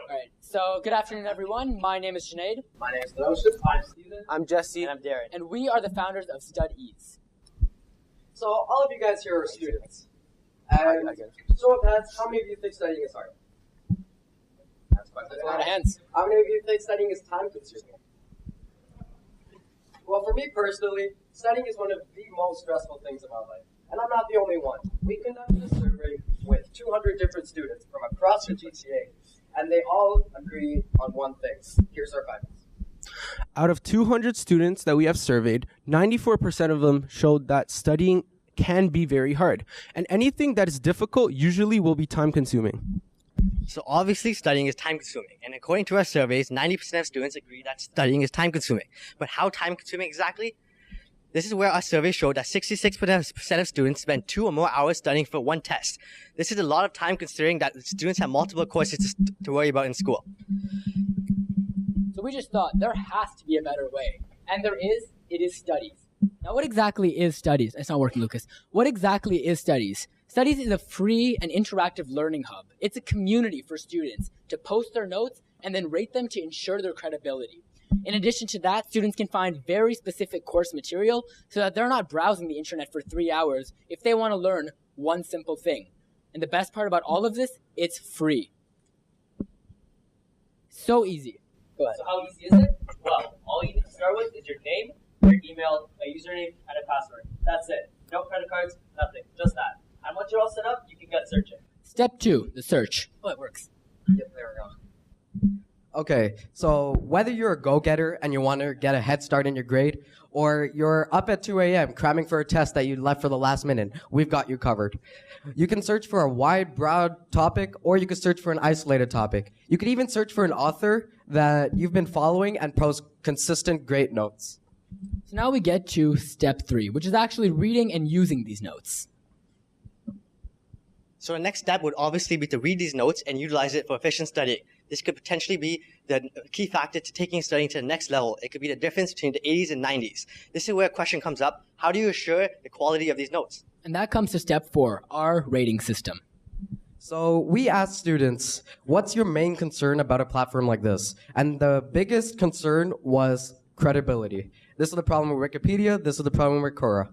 All right, so good afternoon, everyone. My name is Junaid. My name is Joseph. I'm Steven. I'm Jesse. And I'm Darren. And we are the founders of StudEase. So all of you guys here are students. And show of hands, how many of you think studying is hard? That's a lot of hands. How many of you think studying is time consuming? Well, for me personally, studying is one of the most stressful things in my life. And I'm not the only one. We conducted a survey with 200 different students from across the GTA, and they all agree on one thing. Here's our findings. Out of 200 students that we have surveyed, 94% of them showed that studying can be very hard. And anything that is difficult usually will be time consuming. So obviously studying is time consuming. And according to our surveys, 90% of students agree that studying is time consuming. But how time consuming exactly? This is where our survey showed that 66% of students spend 2 or more hours studying for one test. This is a lot of time considering that students have multiple courses to worry about in school. So we just thought there has to be a better way. And there is. It is StudEase. Now, what exactly is StudEase? It's not working, Lucas. What exactly is StudEase? StudEase is a free and interactive learning hub. It's a community for students to post their notes and then rate them to ensure their credibility. In addition to that, students can find very specific course material so that they're not browsing the internet for 3 hours if they want to learn one simple thing. And the best part about all of this, it's free. So easy. Go ahead. So how easy is it? Well, all you need to start with is your name, your email, a username, and a password. That's it. No credit cards, nothing. Just that. And once you're all set up, you can get searching. Step 2, the search. Oh, it works. Yep, there we go. Okay, so whether you're a go-getter and you want to get a head start in your grade, or you're up at 2 a.m. cramming for a test that you left for the last minute, we've got you covered. You can search for a wide, broad topic, or you can search for an isolated topic. You can even search for an author that you've been following and post consistent great notes. So now we get to step 3, which is actually reading and using these notes. So the next step would obviously be to read these notes and utilize it for efficient studying. This could potentially be the key factor to taking studying to the next level. It could be the difference between the 80s and 90s. This is where a question comes up. How do you assure the quality of these notes? And that comes to step 4, our rating system. So we asked students, what's your main concern about a platform like this? And the biggest concern was credibility. This is the problem with Wikipedia. This is the problem with Quora.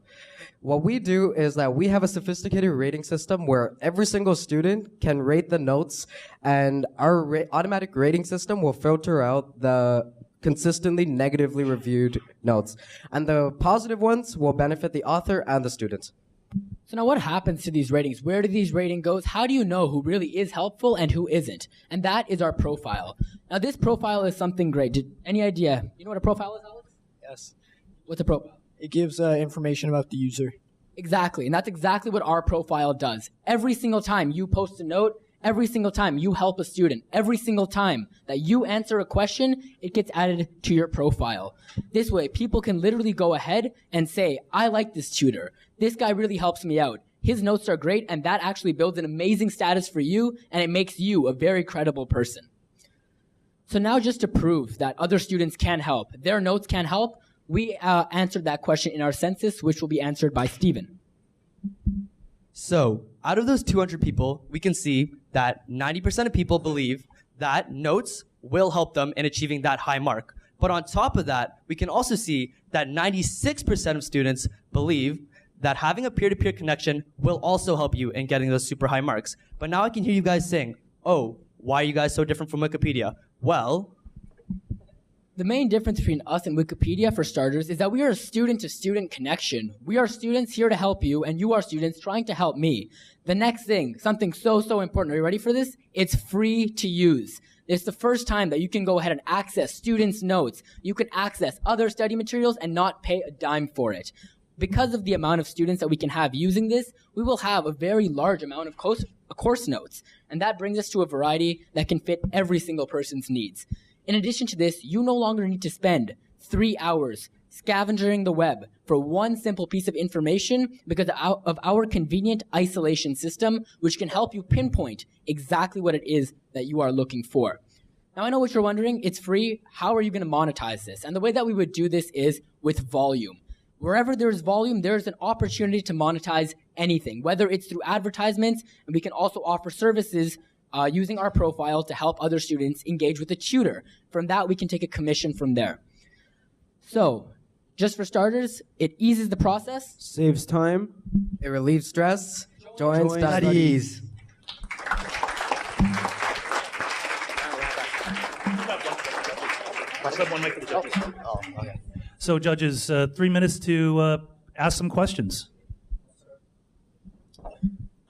What we do is that we have a sophisticated rating system where every single student can rate the notes, and our automatic rating system will filter out the consistently negatively reviewed notes. And the positive ones will benefit the author and the students. So now what happens to these ratings? Where do these ratings go? How do you know who really is helpful and who isn't? And that is our profile. Now this profile is something great. Any idea? You know what a profile is, Alex? Yes. What's a profile? It gives information about the user. Exactly. And that's exactly what our profile does. Every single time you post a note, every single time you help a student, every single time that you answer a question, it gets added to your profile. This way, people can literally go ahead and say, I like this tutor. This guy really helps me out. His notes are great, and that actually builds an amazing status for you, and it makes you a very credible person. So now just to prove that other students can help, their notes can help, we answered that question in our census, which will be answered by Steven. So, out of those 200 people, we can see that 90% of people believe that notes will help them in achieving that high mark. But on top of that, we can also see that 96% of students believe that having a peer-to-peer connection will also help you in getting those super high marks. But now I can hear you guys saying, oh, why are you guys so different from Wikipedia? Well, the main difference between us and Wikipedia, for starters, is that we are a student-to-student connection. We are students here to help you, and you are students trying to help me. The next thing, something so important. Are you ready for this? It's free to use. It's the first time that you can go ahead and access students' notes. You can access other study materials and not pay a dime for it. Because of the amount of students that we can have using this, we will have a very large amount of course notes. And that brings us to a variety that can fit every single person's needs. In addition to this, you no longer need to spend 3 hours scavenging the web for one simple piece of information because of our convenient isolation system, which can help you pinpoint exactly what it is that you are looking for. Now, I know what you're wondering. It's free. How are you going to monetize this? And the way that we would do this is with volume. Wherever there's volume, there's an opportunity to monetize anything, whether it's through advertisements, and we can also offer services using our profile to help other students engage with a tutor. From that, we can take a commission from there. So, just for starters, it eases the process. Saves time. It relieves stress. Join StudEase. So, judges, 3 minutes to ask some questions.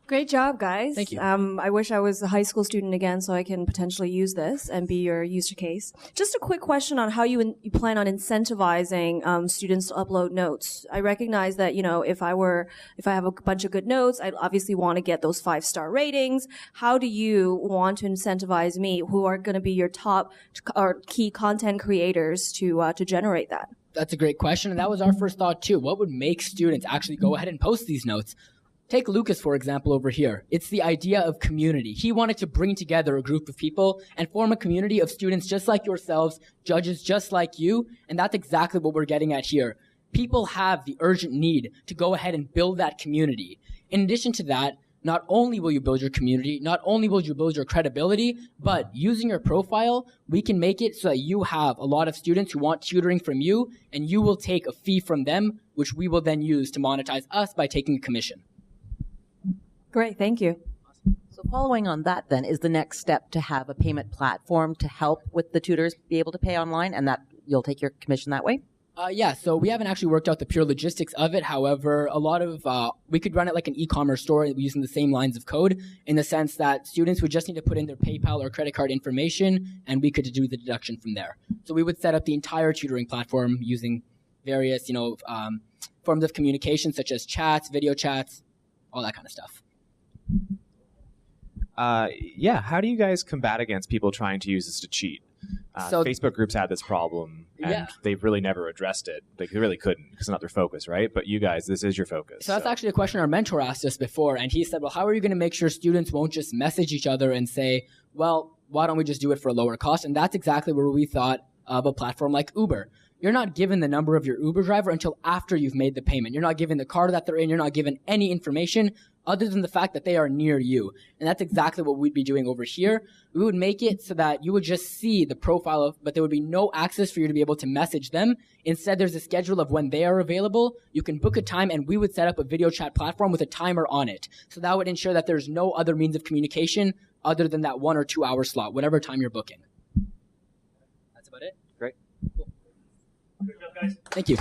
Great job, guys. Thank you. I wish I was a high school student again so I can potentially use this and be your user case. Just a quick question on how you plan on incentivizing students to upload notes. I recognize that, if I have a bunch of good notes, I'd obviously want to get those 5-star ratings. How do you want to incentivize me, who are going to be your top or key content creators, to generate that? That's a great question, and that was our first thought too. What would make students actually go ahead and post these notes? Take Lucas, for example, over here. It's the idea of community. He wanted to bring together a group of people and form a community of students just like yourselves, judges just like you, and that's exactly what we're getting at here. People have the urgent need to go ahead and build that community. In addition to that, not only will you build your community, not only will you build your credibility, but using your profile, we can make it so that you have a lot of students who want tutoring from you, and you will take a fee from them, which we will then use to monetize us by taking a commission. Great, thank you. So following on that then is the next step to have a payment platform to help with the tutors be able to pay online, and that you'll take your commission that way? Yeah, so we haven't actually worked out the pure logistics of it. However, a lot of, we could run it like an e-commerce store using the same lines of code, in the sense that students would just need to put in their PayPal or credit card information, and we could do the deduction from there. So we would set up the entire tutoring platform using various, forms of communication, such as chats, video chats, all that kind of stuff. Yeah, how do you guys combat against people trying to use this to cheat? Facebook groups had this problem, and they've really never addressed it. They really couldn't, because it's not their focus, right? But you guys, this is your focus. So that's actually a question our mentor asked us before, and he said, well, how are you going to make sure students won't just message each other and say, well, why don't we just do it for a lower cost? And that's exactly where we thought of a platform like Uber. You're not given the number of your Uber driver until after you've made the payment. You're not given the car that they're in. You're not given any information other than the fact that they are near you. And that's exactly what we'd be doing over here. We would make it so that you would just see the profile of, but there would be no access for you to be able to message them. Instead, there's a schedule of when they are available. You can book a time, and we would set up a video chat platform with a timer on it. So that would ensure that there's no other means of communication other than that 1 or 2 hour slot, whatever time you're booking. That's about it. Great. Cool. Good job, guys. Thank you.